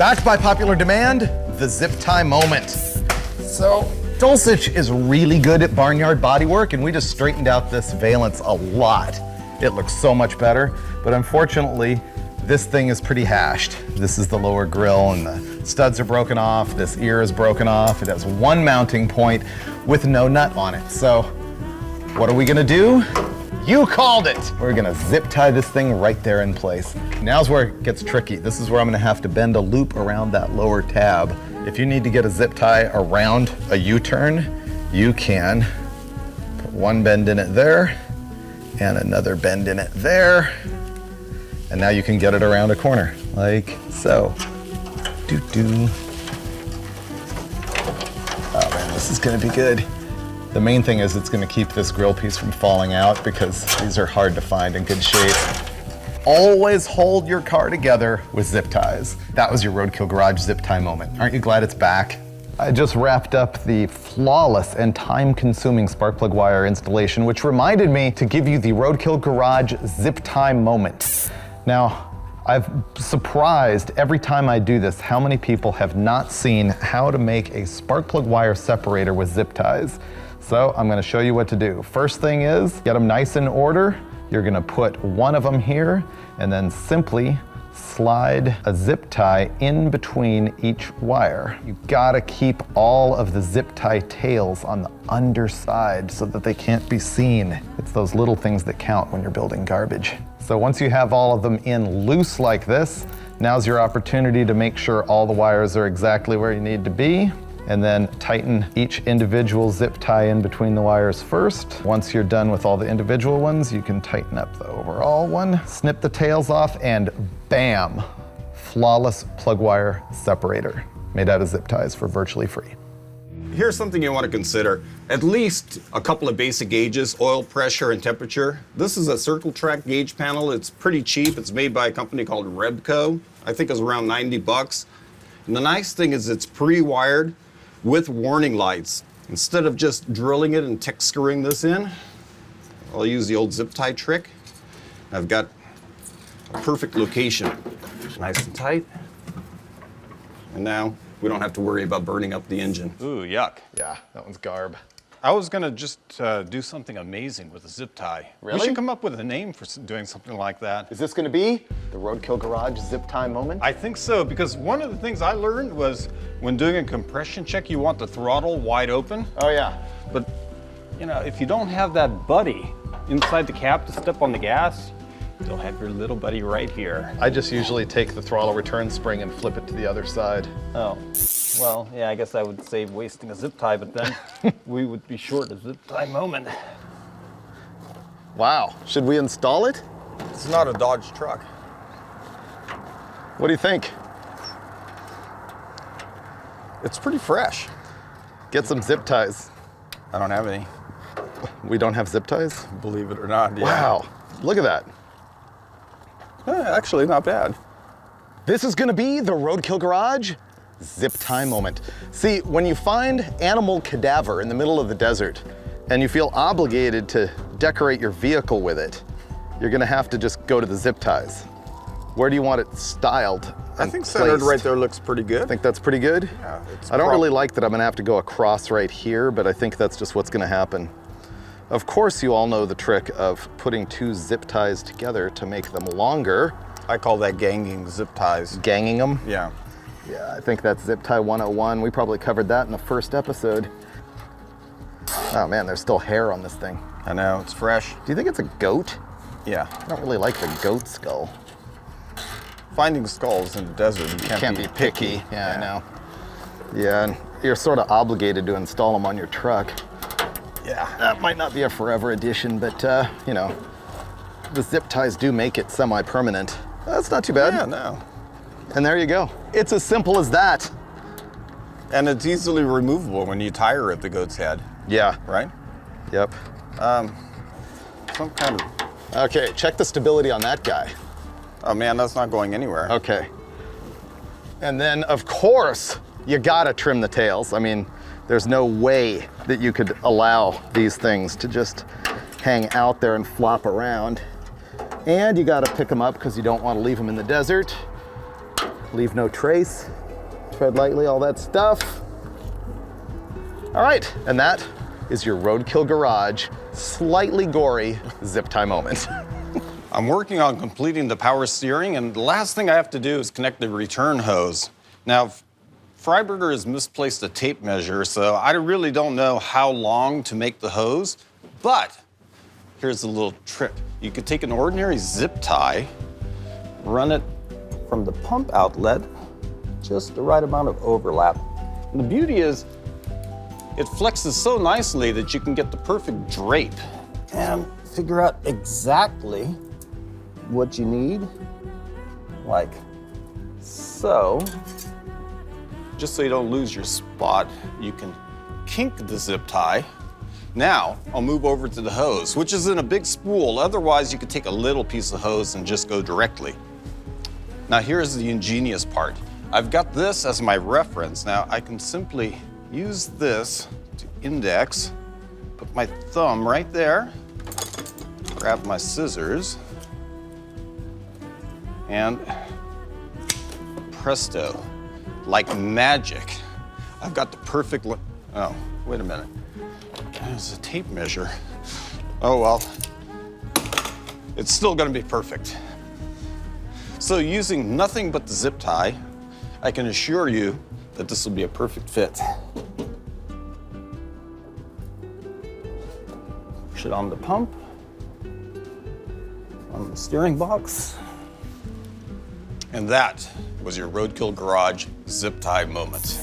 Backed by popular demand, the zip tie moment. So, Dulcich is really good at barnyard bodywork, and we just straightened out this valance a lot. It looks so much better, but unfortunately, this thing is pretty hashed. This is the lower grill, and the studs are broken off. This ear is broken off. It has one mounting point with no nut on it. So, what are we gonna do? You called it! We're gonna zip tie this thing right there in place. Now's where it gets tricky. This is where I'm gonna have to bend a loop around that lower tab. If you need to get a zip tie around a U-turn, you can. Put one bend in it there, and another bend in it there. And now you can get it around a corner, like so. Doo-doo. Oh man, this is gonna be good. The main thing is it's gonna keep this grill piece from falling out because these are hard to find in good shape. Always hold your car together with zip ties. That was your Roadkill Garage zip tie moment. Aren't you glad it's back? I just wrapped up the flawless and time-consuming spark plug wire installation, which reminded me to give you the Roadkill Garage zip tie moment. Now, I've surprised every time I do this how many people have not seen how to make a spark plug wire separator with zip ties. So I'm gonna show you what to do. First thing is, get them nice in order. You're gonna put one of them here and then simply slide a zip tie in between each wire. You gotta keep all of the zip tie tails on the underside so that they can't be seen. It's those little things that count when you're building garbage. So once you have all of them in loose like this, now's your opportunity to make sure all the wires are exactly where you need to be, and then tighten each individual zip tie in between the wires first. Once you're done with all the individual ones, you can tighten up the overall one, snip the tails off, and bam, flawless plug wire separator made out of zip ties for virtually free. Here's something you want to consider. At least a couple of basic gauges, oil pressure and temperature. This is a circle track gauge panel. It's pretty cheap. It's made by a company called Roadkill. I think it's around 90 bucks. And the nice thing is it's pre-wired with warning lights. Instead of just drilling it and tech screwing this in, I'll use the old zip tie trick. I've got a perfect location. Nice and tight. And now we don't have to worry about burning up the engine. Ooh, yuck. Yeah, that one's garb. I was gonna just do something amazing with a zip tie. Really? We should come up with a name for doing something like that. Is this gonna be the Roadkill Garage zip tie moment? I think so, because one of the things I learned was when doing a compression check, you want the throttle wide open. Oh yeah. But, you know, if you don't have that buddy inside the cab to step on the gas, you'll have your little buddy right here. I just usually take the throttle return spring and flip it to the other side. Oh, well, yeah, I guess I would save wasting a zip tie, but then we would be short a zip tie moment. Wow, should we install it? It's not a Dodge truck. What do you think? It's pretty fresh. Get some zip ties. I don't have any. We don't have zip ties? Believe it or not, yeah. Wow, look at that. Actually, not bad. This is gonna be the Roadkill Garage zip tie moment. See, when you find animal cadaver in the middle of the desert and you feel obligated to decorate your vehicle with it, you're gonna have to just go to the zip ties. Where do you want it styled? I think centered right there looks pretty good. Think that's pretty good? Yeah. I don't really like that I'm gonna have to go across right here, but I think that's just what's gonna happen. Of course, you all know the trick of putting two zip ties together to make them longer. I call that ganging zip ties. Ganging them? Yeah. Yeah, I think that's zip tie 101. We probably covered that in the first episode. Oh man, there's still hair on this thing. I know, it's fresh. Do you think it's a goat? Yeah. I don't really like the goat skull. Finding skulls in the desert, you can't be picky. Yeah, I know. Yeah, and you're sort of obligated to install them on your truck. Yeah. That might not be a forever addition, but you know, the zip ties do make it semi-permanent. That's not too bad. Yeah, no. And there you go. It's as simple as that. And it's easily removable when you tire at the goat's head. Yeah. Right? Yep. Some kind of... Okay, check the stability on that guy. Oh man, that's not going anywhere. Okay. And then, of course, you gotta trim the tails. I mean, there's no way that you could allow these things to just hang out there and flop around. And you gotta pick them up because you don't want to leave them in the desert. leave no trace, tread lightly, all that stuff. All right, and that is your Roadkill Garage slightly gory zip tie moment. I'm working on completing the power steering, and the last thing I have to do is connect the return hose. Now, Freiburger has misplaced a tape measure, so I really don't know how long to make the hose, but here's a little trick. You could take an ordinary zip tie, run it from the pump outlet, just the right amount of overlap. And the beauty is, it flexes so nicely that you can get the perfect drape and figure out exactly what you need, like so. Just so you don't lose your spot, you can kink the zip tie. Now, I'll move over to the hose, which is in a big spool. Otherwise, you could take a little piece of hose and just go directly. Now, here's the ingenious part. I've got this as my reference. Now, I can simply use this to index, put my thumb right there, grab my scissors, and presto, like magic. I've got the perfect, oh, wait a minute. There's a tape measure. Oh, well, it's still gonna be perfect. So using nothing but the zip tie, I can assure you that this will be a perfect fit. Push it on the pump, on the steering box. And that was your Roadkill Garage zip tie moment.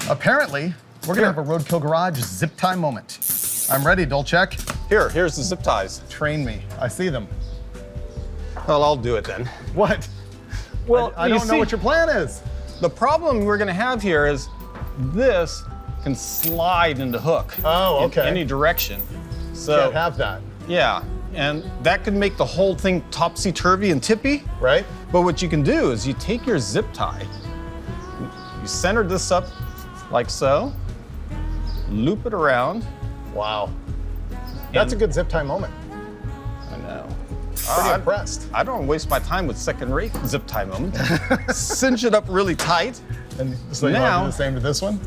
Apparently, we're gonna have a Roadkill Garage zip tie moment. I'm ready, Dulcich. Here's the zip ties. Train me, I see them. Well, I'll do it then. What? Well, I don't know what your plan is. The problem we're gonna have here is this can slide into hook. Oh, okay. In any direction. So, Can't have that, yeah, and that could make the whole thing topsy-turvy and tippy. right? But what you can do is you take your zip tie, you center this up like so, loop it around. Wow. That's a good zip tie moment. I know. Pretty impressed. I don't waste my time with second-rate zip tie moments. Cinch it up really tight. And so you want to Now- do the same to this one?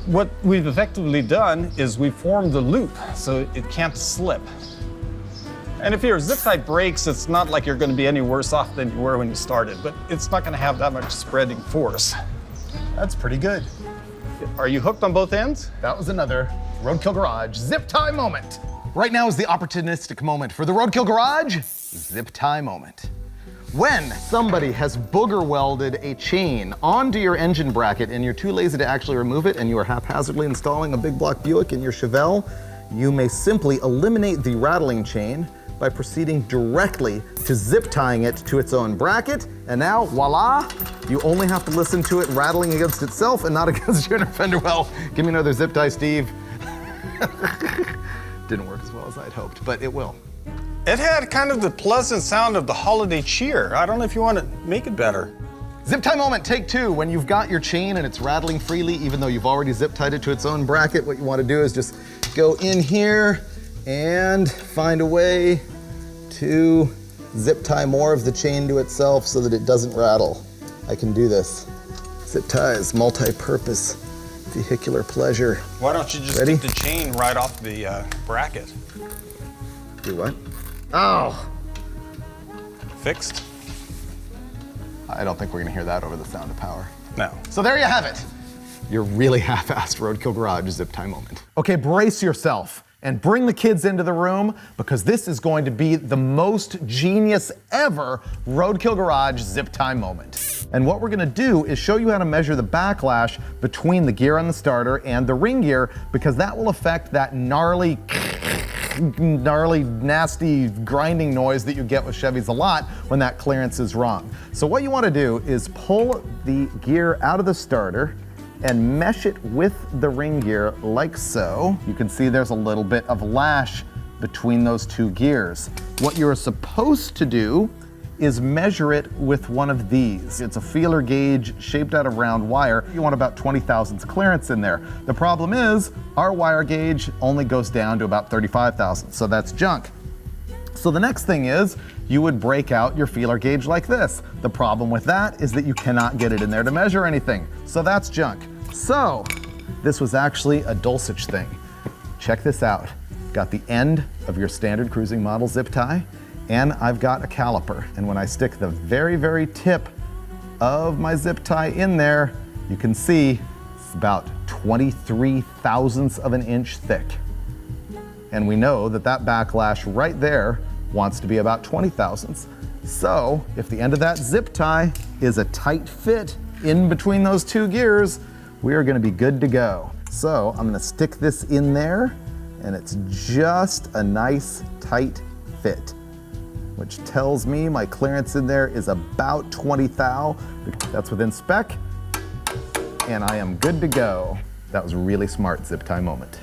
What we've effectively done is we formed the loop so it can't slip. And if your zip tie breaks, it's not like you're going to be any worse off than you were when you started, but it's not going to have that much spreading force. That's pretty good. Are you hooked on both ends? That was another Roadkill Garage zip tie moment. Right now is the opportunistic moment for the Roadkill Garage zip tie moment. When somebody has booger welded a chain onto your engine bracket and you're too lazy to actually remove it and you are haphazardly installing a big block Buick in your Chevelle, you may simply eliminate the rattling chain by proceeding directly to zip tying it to its own bracket. And now, voila, you only have to listen to it rattling against itself and not against your inner fender well. Give me another zip tie, Steve. Didn't work as well as I'd hoped, but it will. It had kind of the pleasant sound of the holiday cheer. I don't know if you want to make it better. Zip tie moment, take two. When you've got your chain and it's rattling freely, even though you've already zip tied it to its own bracket, what you want to do is just go in here and find a way to zip tie more of the chain to itself so that it doesn't rattle. I can do this. Zip ties, multi-purpose, vehicular pleasure. Why don't you just Ready? get the chain right off the bracket? Do what? Oh! Fixed? I don't think we're gonna hear that over the sound of power. No. So there you have it. Your really half-assed Roadkill Garage zip tie moment. Okay, brace yourself and bring the kids into the room because this is going to be the most genius ever Roadkill Garage zip tie moment. And what we're gonna do is show you how to measure the backlash between the gear on the starter and the ring gear because that will affect that gnarly, nasty grinding noise that you get with Chevys a lot when that clearance is wrong. So what you wanna do is pull the gear out of the starter and mesh it with the ring gear like so. You can see there's a little bit of lash between those two gears. What you're supposed to do is measure it with one of these. It's a feeler gauge shaped out of round wire. You want about 20 thousandths clearance in there. The problem is our wire gauge only goes down to about 35 thousandths, so that's junk. So the next thing is you would break out your feeler gauge like this. The problem with that is that you cannot get it in there to measure anything. So that's junk. So this was actually a Dulcich thing. Check this out. Got the end of your standard cruising model zip tie, and I've got a caliper. And when I stick the very, very tip of my zip tie in there, you can see it's about 23 thousandths of an inch thick. And we know that that backlash right there wants to be about 20 thousandths. So if the end of that zip tie is a tight fit in between those two gears, we are gonna be good to go. So I'm gonna stick this in there, and it's just a nice tight fit, which tells me my clearance in there is about 20 thou. That's within spec, and I am good to go. That was a really smart zip tie moment.